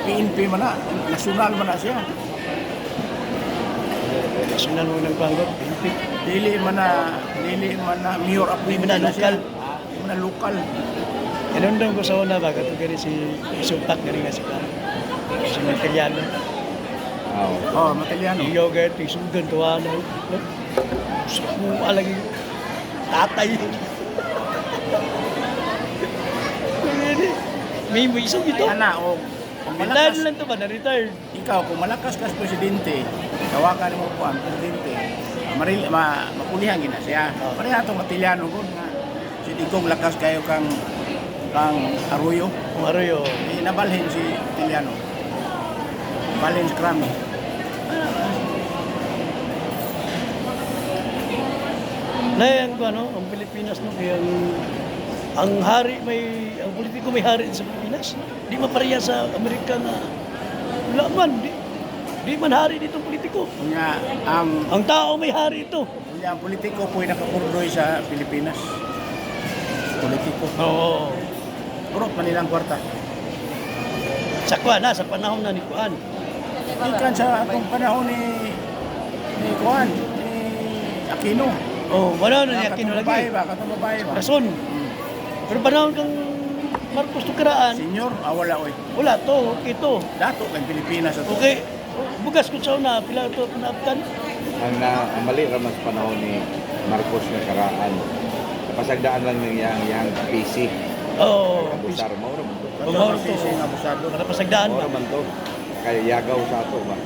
PNP man na, nasyonal man na siya. Nasyonal mo ng Bangor, PNP. Dili man na mayor appointment Di man na na siya. lokal. Di man na lokal. Inundang ko sa una ba, kato gani si Isumpak gani nga si Pan. Si Monteliano. Oh, Mataliano. Yung yogurt, yung sugan, tuwa na. Gusto mo alagi tatay. May isang ito. Ay, ana, o, kung Retired malakas, lang ito ba? Na-retired. ikaw, kung malakas ka sa presidente, tawagan mo po ang presidente, mapulihan gina siya. Oh. Pareha itong Matiliano ko nga, si Digong lakas kayo kang Arroyo. Kung Arroyo. Nabalhin si Matiliano. Balhin si Krami. Nayan ko ano, ang Pilipinas no, kaya ang hari ang politiko may hari sa Pilipinas. Di mapareha sa Amerika na wala man, di man hari dito politiko. Kunya, Ang tao may hari ito. ang politiko po ay nakapurdoy sa Pilipinas. Politiko. Oo. Purot Manilang kwarta. Sa Kuan na, sa panahon na ni Kuan. Ikan sa atong panahon ni Kuan, ni Aquino. Oh, wala na niya kino lagi. Katong babae ba? Rason. Pero panahon kang Marcos Tukaraan, Senyor, wala oy. wala to, ito. Dato kay Pilipinas ato. Okay, bugas ko sa una, pila ito pinaptan. Ang mali raman sa panahon ni Marcos na karaan. Napasagdaan lang ng yang PC. Oo. Abusar mo raman to. Mauro to. Sing abusado. Para pasagdaan Mo ba? raman to. Kaya yagaw sa ato ba.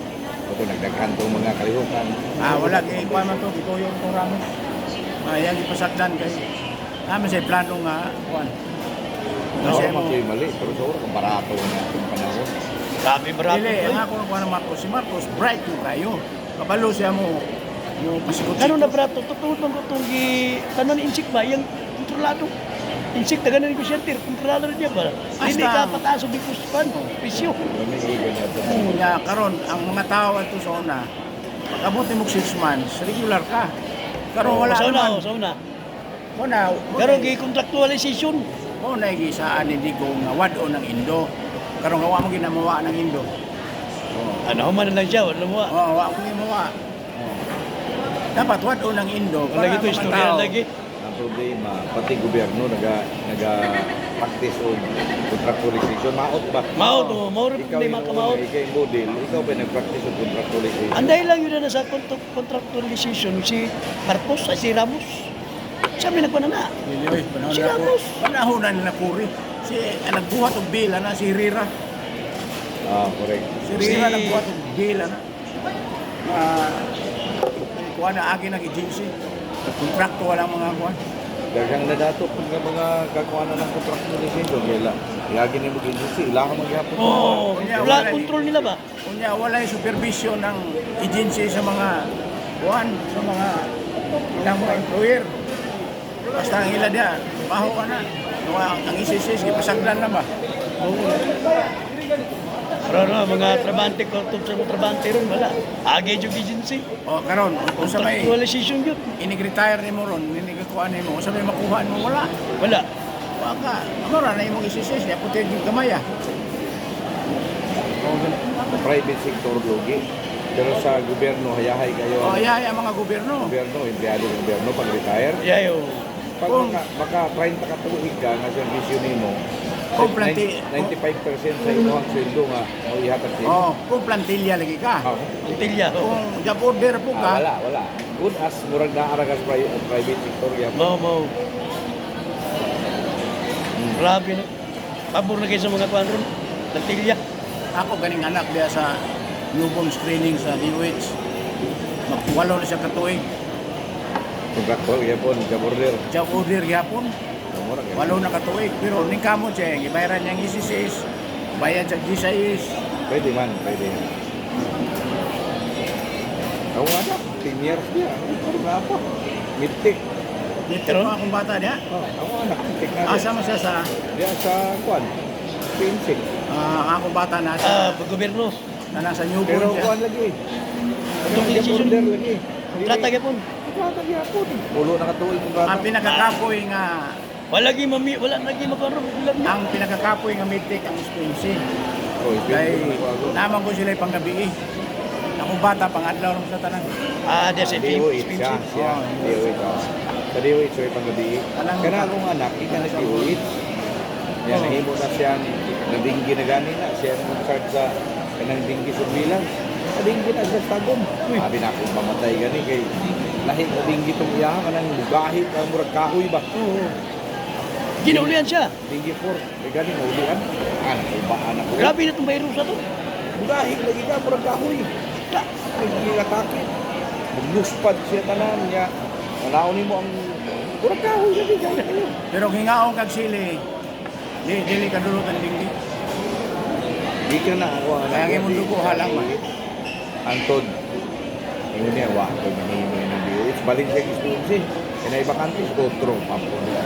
Ito nagdaghan tong mga kalihukan. Wala kay kuan man to, gituyo tong Ramos. Yang ipasagdan kay namin sa plano nga kuan. Kasi Kasi mo mali, pero sa kung barato na itong panahon. Grabe barato Dili, ko. ang ako kuan ng Marcos, si Marcos bright yung kayo. Kabalo siya mo pasikot. Ano na barato? Totoo bang itong tanan insik ba? Yung kontrolado. Insik, taga na negosyante, kontrolado rin niya ba? Hindi ka pataso di puspan, pisyo. Namiigan na ito. Nga karon ang mga tao ato sa una, pag-abot mo 6 months, regular ka. Karon wala Sa una, naman. sa una. Una, Pero gi-contractualization. mo na gisaan ni Digo nga wad-o ng Indo. Karon nga wa mo ginamawa ng Indo. Ano man na lang siya, wala mo. Wa mo ginawa. Dapat wad-o ng Indo Wala ito, mga istorya tao- lagi. Ang problema, pati gobyerno naga-practice o contractualization. Maot ba? Mao to, mao rin Ikaw problema yung ka mao. ikaw yung model, ikaw ba nag-practice o contractualization? Anday lang yun na sa contractualization si Marcos at si Ramos. Siya may nagpana na. Dili, oy, panahon Si na Ramos. Panahon na nila Puri. Si nagbuhat og bill na si Rira. Correct. Si Rira Si- nagbuhat og bill na. Kuha na agi ng agency. Kontrakto walang mga kuha. Daghang na dato pag mga kakuanan ng contractualization, kaya lagi ni mag agency, ilahan magyapon. Oo, wala control nila ba? Kunya wala yung supervision ng agency sa mga kuhan, sa mga ilang mga employer. Basta ang ila dia, baho ka na. Ang isisis, ipasagdan na ba? Pero ano, mga trabante, kung sa mga trabante ron, wala. Agi yung agency. O karon, kung sa may Contractualization yun. inig-retire ni mo ron, inigkuhan ni mo, kung sa may makuha mo, wala. Wala. Wala ka. Ano na yung isisis, niya puti yung kamay ah. Private sector logi. Pero sa gobyerno, hayahay kayo. O iya, mga gobyerno. Gobyerno, empleyado ng gobyerno pag retire. Yayo. Pag Kung- baka 30 ka tuig ka nga servisyo nimo, Kung planti- 95% sa imong sweldo nga o ihatag sa imo. O, kung plantilya lagi ka. Tilya. Kung job order po ka, Wala. Good as murag naara ka sa private sector gyapon. Mau. Grabe no. Pabor na kayo sa mga kuhan ron. Tilya. ako ganing anak diya sa newborn screening sa DOH. Magwalo na siya katuig. Kontraktor gyapon, job order. Job order gyapon. Murag gyapon. Walo na katuig. Pero ning kamo siya, gibayaran niyang isisis. Bayad sa gisais. Pwede man. Ako anak, 10 years dia. Ano na pa? Mitik. Dito Pero- pa akong bata niya. Ako anak, mitik na dia. Asa man siya sa Dia sa kuan. Pinsik. akong bata na sa Pag-gobyerno. nasa Pero newborn siya. kuan lagi. Itong Job decision. order lagi. Kontrata gyapon. Kontrata gyapon. Ulo na katuig ng bata. Ang pinakakapoy nga Wala lagi magkuhan ron. ang pinakakapoy nga mitik ang expensive. Oh, Kay ipinto ko ako. naman ko sila panggabi eh. Akong bata, pangadlaw rin sa tanan. That's DOH siya. expensive. DOH. Sa DOH, so panggabi. Kana akong anak, ika na DOH. Yan, Oo. nahimo na siya, nabinggi na gani na. Siya nang start sa kanang dinggi sa bilang. Nabinggi na siya sa tagom. Sabi na akong pamatay gani kay lahi na dinggi itong iya, kanang mugahit, ang murag kahoy ba? Oo. Ginaulian siya. Dinggi 4, may gani, naulian. Anak ko ba, anak ko. Grabe na itong virus na to. Mugahit lagi ka, murag kahoy. Hindi atake. Magluspad siya tanan niya. Nanaon mo ang murag kahoy lagi ka. Pero hingaong kag sili, dili ka dulutan dingdi. Di ka na ako. Kaya ang imong dugo halang man. Antod. Yung niya, wa ko manihimo ng DOH. Balik siya kistunsi. Kaya ibakantis, otro. Papo nila.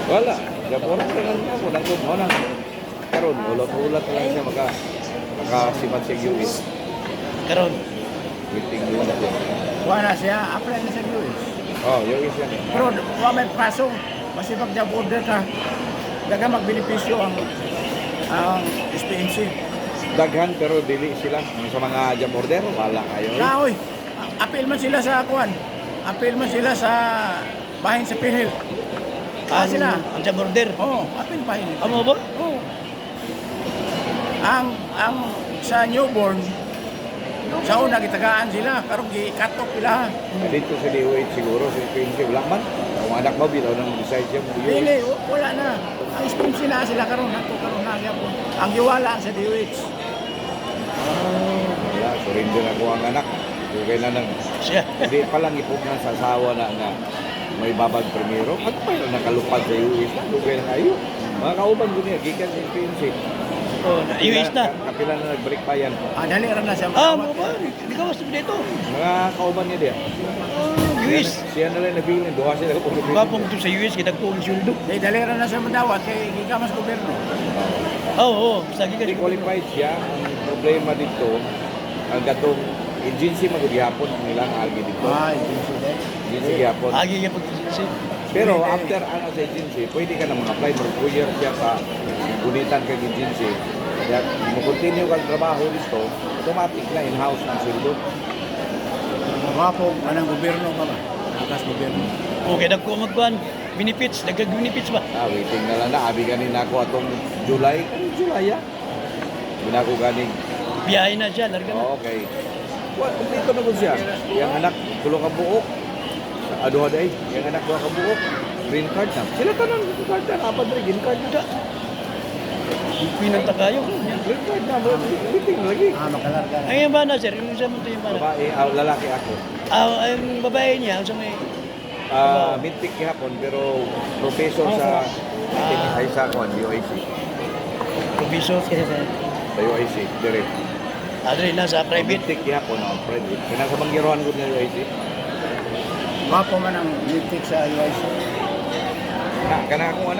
Wala. Japor ka lang niya. Kung nagtod mo na. Karon, ulat-ulat lang siya makasipat siya US. Karon. Waiting yun na siya. Wala siya, apply na sa US. Oh, US yan. Pero wa may paso, masipag job order ka. Daga magbenepisyo ang SPMC. Daghan pero dili sila sa mga job order wala kayo. Kaoy, appeal man sila sa kuan. Appeal man sila sa bahin sa PhilHealth. Sila. Ang sa border. Oo, appeal bahin. Amo ba? Oo. Ang sa newborn, sa una gitagaan sila, karon gi-cut-off pila. Dito sa DOH siguro sa PNC wala man. Kung anak mo bitaw nang decide siya mo yun. Dili, wala na. Ang SPMC na sila karon, nato karon na gyapon. Ang giwala sa DOH. Wala, surrender ako ang anak. Okay na nang Siya. hindi pa lang ipugnan sa asawa na nga may babag primero. At pa yun nakalupad sa US na. Okay na kayo. Mga kauban ko niya, gikan sa PNC. Oh, US na. Kapila na nagbalik pa yan. Dali ra na siya Mo matawag. ba? Hindi ka mas dito. Mga kauban niya diya. US. Siya na lang nabiling. Duha sila ko. Kapong ito sa US, kitagtuon sildo. Dali ra na siya madawat kay gigamas gobyerno. Oo, Sagi ka Hindi qualified siya. Ang problema dito, ang gatong agency mag-gihapon ang nilang agi dito. Agency din. Agency gihapon. Agi ka pag-si. Pero after ano sa agency, pwede ka na mag-apply. Mag-2 years siya sa gulitan kag agency. Kaya kung continue kang trabaho dito, automatic na in-house ang sildo. Wapo manang gobyerno pa ba? Akas gobyerno. Okay, dagko magkuhan. Benefits, dagdag benefits ba? Waiting na lang na. Abi ganin ako atong July. Anong July ya? Binako ganing. Biyahe na siya, larga na. Okay. Well, kumplito na po siya. Yung anak, tulong ka buok. Aduha day. Yung anak, tulong ka buok. Green card na. Sila tanan, green card na. Apat rin, green card na. Pinanta kayo. Green card na. Waiting lagi. Makalarga na. Ay, yung bana, sir. Yung isa mo ito yung bana. Babae, lalaki ako. Ang babae niya, sa may... Mintik hapon, pero professor sa ay sa kwan, UIC. Proviso. Sa UIC, direct. Adre na sa private. Mintik hapon, private. Kaya sa manggirohan ko ng UIC. Wapo man ang litik sa UIC. Kana akong anak,